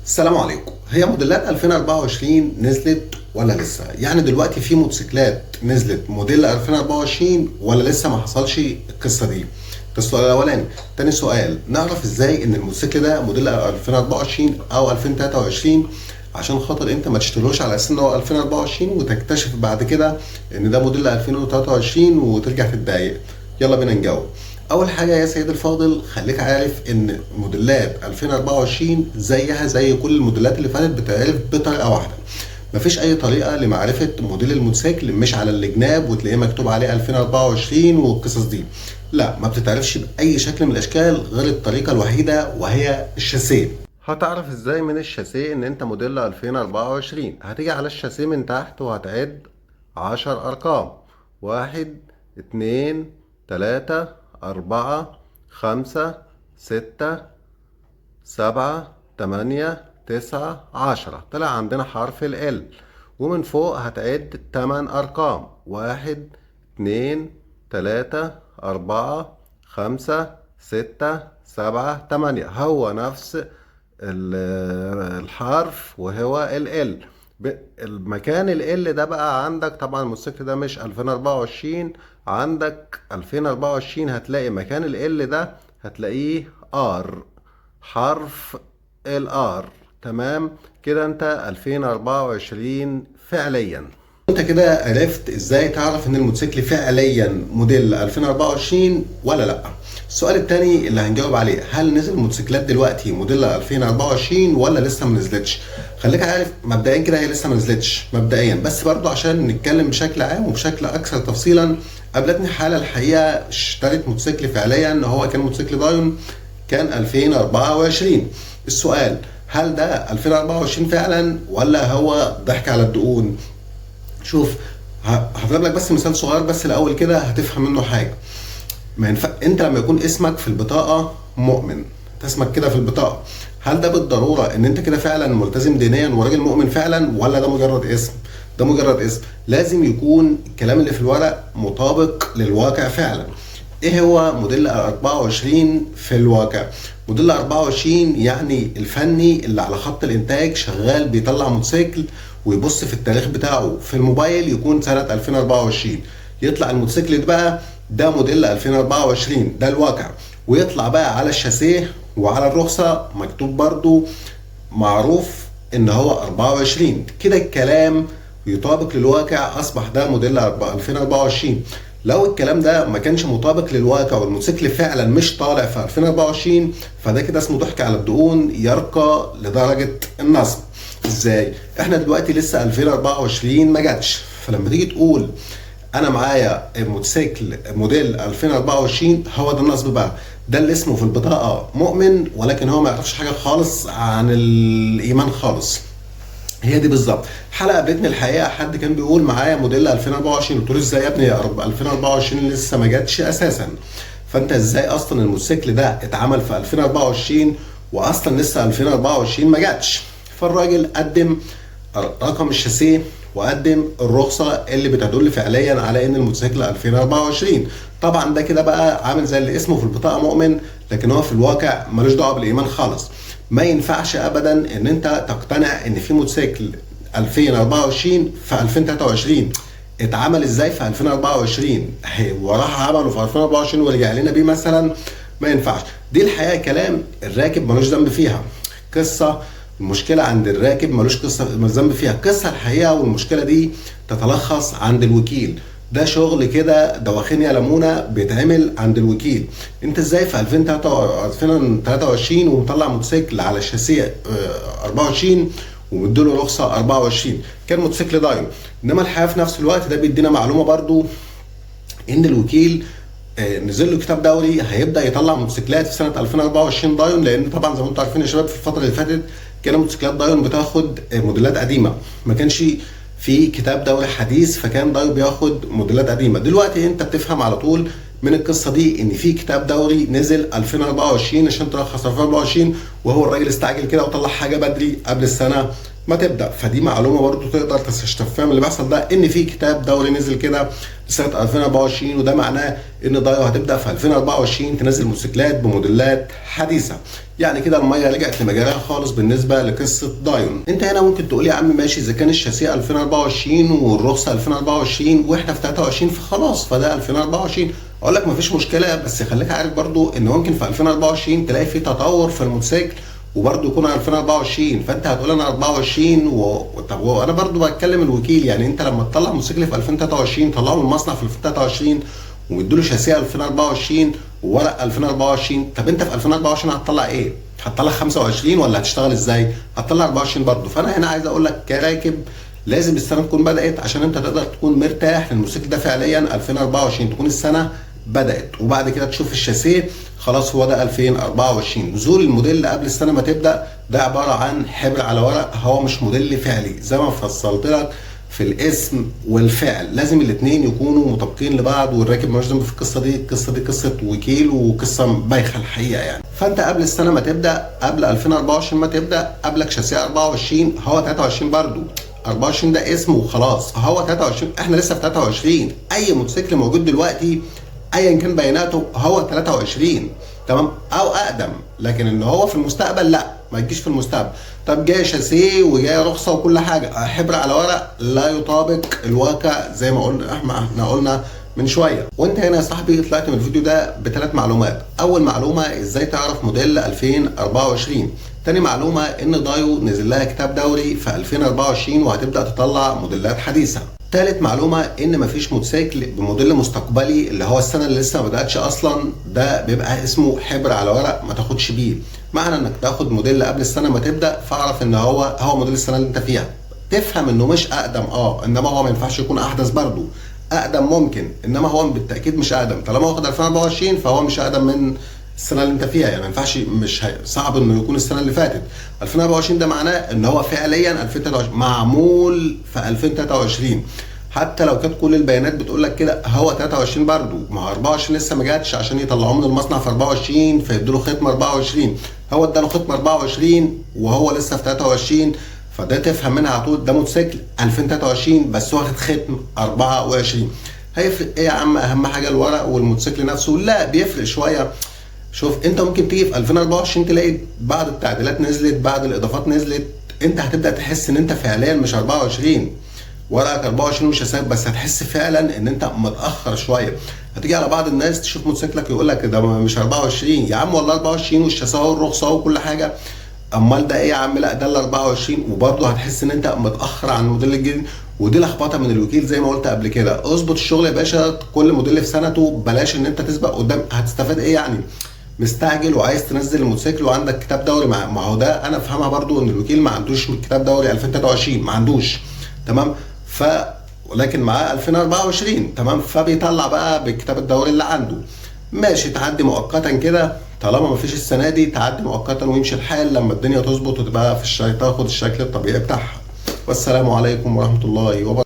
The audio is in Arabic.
السلام عليكم. هي موديلات 2024 نزلت ولا لسه؟ يعني دلوقتي في موتوسيكلات نزلت موديل 2024 ولا لسه ما حصلش القصه دي؟ ده السؤال الاولاني. تاني سؤال، نعرف ازاي ان الموتوسيكل ده موديل 2024 او 2023 عشان خاطر انت ما تشتروش على اساس ان هو 2024 وتكتشف بعد كده ان ده موديل 2023 وترجع تتضايق. يلا بينا نجاوب. اول حاجه يا سيد الفاضل، خليك عارف ان موديلات 2024 زيها زي كل الموديلات اللي فاتت بتعرف بطريقه واحده. مفيش اي طريقه لمعرفه موديل الموتوسيكل مش على الجناب وتلاقيه مكتوب عليه 2024 والقصص دي. لا، ما بتتعرفش باي شكل من الاشكال غير الطريقه الوحيده وهي الشاسيه. هتعرف ازاي من الشاسيه ان انت موديل 2024؟ هتيجي على الشاسيه من تحت وهتعد 10 ارقام: 1 2 3 4 5 6 7 8 9 10. طلع عندنا حرف ال L. ومن فوق هتعد 8 أرقام: 1 2 3 4 5 6 7 8. هو نفس الحرف وهو ال L. المكان ال L ده بقى عندك، طبعا الموتوسيكل ده مش 2024، عندك 2024 هتلاقي مكان ال L ده هتلاقيه R، حرف الار. تمام كده، انت 2024 فعليا. انت كده عرفت ازاي تعرف ان الموتوسيكل فعليا موديل 2024 ولا لا. السؤال التاني اللي هنجاوب عليه، هل نزل موتوسيكلات دلوقتي موديل 2024 ولا لسه ما نزلتش؟ خليك عارف مبدئيا كده هي لسه ما نزلتش مبدئيا، بس برضو عشان نتكلم بشكل عام وبشكل اكثر تفصيلا، قابلتني حاله الحقيقه اشتريت موتوسيكل فعليا، هو كان موتوسيكل دايون، كان 2024. السؤال، هل ده 2024 فعلا ولا هو ضحك على الدقون؟ شوف، هضرب لك بس مثال صغير بس الاول كده هتفهم منه حاجه. ما ينفع انت لما يكون اسمك في البطاقه مؤمن، انت اسمك كده في البطاقه، هل ده بالضروره ان انت كده فعلا ملتزم دينيا وراجل مؤمن فعلا، ولا ده مجرد اسم؟ ده مجرد اسم. لازم يكون الكلام اللي في الورق مطابق للواقع فعلا. ايه هو موديل 24 في الواقع؟ موديل 24 يعني الفني اللي على خط الانتاج شغال بيطلع موتوسيكل ويبص في التاريخ بتاعه في الموبايل يكون سنة 2024، يطلع الموتوسيكل ده بقى ده موديل 2024، ده الواقع. ويطلع بقى على الشاسيه وعلى الرخصة مكتوب برضو معروف ان هو 24. كده الكلام يطابق للواقع، اصبح ده موديل 2024. لو الكلام ده ما كانش مطابق للواقع والموتوسيكل فعلا مش طالع في 2024، فده كده اسمه ضحك على الدقون يرقى لدرجه النصب. ازاي؟ احنا دلوقتي لسه 2024 ما جاتش، فلما تيجي تقول انا معايا موتوسيكل موديل 2024، هو ده النصب بقى. ده اللي اسمه في البطاقه مؤمن ولكن هو ما يعرفش حاجه خالص عن الايمان خالص. هي دي بالظبط. حلقه قابلتني الحقيقه حد كان بيقول معايا موديل 2024، قلت له ازاي يا ابني 2024 لسه ما جاتش اساسا؟ فانت ازاي اصلا الموتوسيكل ده اتعمل في 2024 واصلا لسه 2024 ما جاتش؟ فالراجل قدم رقم الشاسيه وقدم الرخصه اللي بتدل فعليا على ان الموتوسيكل 2024. طبعا ده كده بقى عامل زي اللي اسمه في البطاقه مؤمن لكن هو في الواقع ملوش دعوه بالايمان خالص. ما ينفعش ابدا ان انت تقتنع ان في موتوسيكل 2024 في 2023. اتعمل ازاي في 2024 وراح عمله في 2024 ورجع لنا بيه مثلا؟ ما ينفعش. دي الحقيقه كلام الراكب ملوش ذنب فيها. قصه المشكله عند الراكب ملوش قصه ذنب فيها. قصه الحقيقه والمشكله دي تتلخص عند الوكيل. ده شغل كده دواخنيا لمونه بيتعمل عند الوكيل. انت ازاي في 2023 ومطلع موتوسيكل على الشاسيه 24 ومديله رخصه 24؟ كان موتوسيكل دايون. انما الحقيقه في نفس الوقت ده بيدينا معلومه برضو ان الوكيل نزل له كتاب دوري هيبدا يطلع موتوسيكلات في سنه 2024 دايون، لان طبعا زي ما انتم عارفين يا شباب في الفتره اللي فاتت كان موتوسيكلات دايون بتاخد موديلات قديمه، ما كانش في كتاب دوري حديث، فكان دايون بياخد موديلات قديمه. دلوقتي انت بتفهم على طول من القصه دي ان في كتاب دوري نزل 2024 عشان ترخص 2024، وهو الراجل استعجل كده وطلع حاجه بدري قبل السنه ما تبدا. فدي معلومه برضو تقدر تستفهم اللي بيحصل ده، ان في كتاب دوري نزل كده لسنه 2024، وده معناه ان دايو هتبدا في 2024 تنزل موتوسيكلات بموديلات حديثه. يعني كده الميه رجعت لمجاريها خالص بالنسبه لقصه دايون. انت هنا ممكن تقول يا عم ماشي، اذا كان الشاسيه 2024 والرخصه 2024 واحنا في 23 فخلاص فده 2024. اقول لك مفيش مشكله، بس خليك عارف برضو ان ممكن في 2024 تلاقي في تطور في الموتوسيكل وبرضه يكون 2024. فانت هتقول انا 24 طب وانا برضه بتكلم الوكيل. يعني انت لما تطلع موتوسيكل في 2023 طلعه من المصنع في 2023 ومديله شاسيه 2024 وورق 2024. طب انت في 2024 هتطلع ايه؟ هتطلع 25 ولا هتشتغل ازاي؟ هتطلع 24 برضه. فانا هنا عايز اقول لك كراكب لازم السنه تكون بدات عشان انت تقدر تكون مرتاح للموتوسيكل ده فعليا 2024 تكون السنه بدات، وبعد كده تشوف الشاسيه خلاص هو ده 2024. نزول الموديل قبل السنه ما تبدا ده عباره عن حبر على ورق، هو مش موديل فعلي زي ما فصلت لك في الاسم والفعل. لازم الاثنين يكونوا مطابقين لبعض، والراكب مش ذنب في القصه دي. القصه دي قصه وكيل وقصه بايخه الحقيقه يعني. فانت قبل السنه ما تبدا، قبل 2024 ما تبدا، قبلك شاسيه 24 هو 23 برضو. 24 ده اسمه وخلاص، هو 23. احنا لسه في 23. اي موتوسيكل موجود دلوقتي ايا كان بياناته هو 23 تمام او اقدم، لكن ان هو في المستقبل لا، ما تجيش في المستقبل. طب جاي شاسيه وجاي رخصه وكل حاجه، حبر على ورق لا يطابق الواقع زي ما احنا قلنا من شويه. وانت هنا يا صاحبي طلعت من الفيديو ده بثلاث معلومات. اول معلومه ازاي تعرف موديل 2024. تاني معلومه ان دايو نزل لها كتاب دوري في 2024 وهتبدا تطلع موديلات حديثه. تالت معلومه ان مفيش موتوسيكل بموديل مستقبلي اللي هو السنه اللي لسه ما بداتش اصلا، ده بيبقى اسمه حبر على ورق ما تاخدش بيه. معنى انك تاخد موديل قبل السنه ما تبدا فاعرف ان هو موديل السنه اللي انت فيها. تفهم انه مش اقدم انما هو ما ينفعش يكون احدث برضه. اقدم ممكن انما هو بالتاكيد مش اقدم. طالما واخد 2024 فهو مش اقدم من السنه اللي انت فيها، يعني ما ينفعش، صعب انه يكون السنه اللي فاتت. 2024 ده معناه ان هو فعليا 2023 معمول في 2023. حتى لو كانت كل البيانات بتقول لك كده هو 23 برضه، ما هو 24 لسه ما جاتش عشان يطلعوه من المصنع في 24 فيدوا له ختم 24. هو اداله ختم 24 وهو لسه في 23. فده تفهم منها على طول ده موتوسيكل 2023 بس واخد ختم 24. هيفرق ايه يا عم؟ اهم حاجه الورق والموتوسيكل نفسه؟ لا بيفرق شويه. شوف انت ممكن تيجي في 2024 تلاقي بعض التعديلات نزلت، بعض الاضافات نزلت، انت هتبدا تحس ان انت فعليا مش 24 ورقك 24 مش حساب، بس هتحس فعلا ان انت متاخر شويه. هتيجي على بعض الناس تشوف موتوسيكلك يقول لك ده مش 24 يا عم، والله 24 والشاسيه والرخصه وكل حاجه. امال ده ايه يا عم؟ لا ده ال 24، وبرضه هتحس ان انت متاخر عن الموديل الجديد. ودي لخبطه من الوكيل زي ما قلت قبل كده. اظبط الشغل يا باشا، كل موديل في سنته، بلاش ان انت تسبق قدام. هتستفاد ايه يعني؟ مستعجل وعايز تنزل الموتوسيكل وعندك كتاب دوري ما هو ده انا افهمها برضو ان الوكيل ما عندوش كتاب دوري 2023 ما عندوش تمام، ولكن معاه 2024 تمام، فبيطلع بقى بالكتاب الدوري اللي عنده. ماشي تعدي مؤقتا كده، طالما ما فيش السنه دي تعدي مؤقتا ويمشي الحال لما الدنيا تظبط وتبقى في تاخد الشكل الطبيعي بتاعها. والسلام عليكم ورحمه الله وبركاته.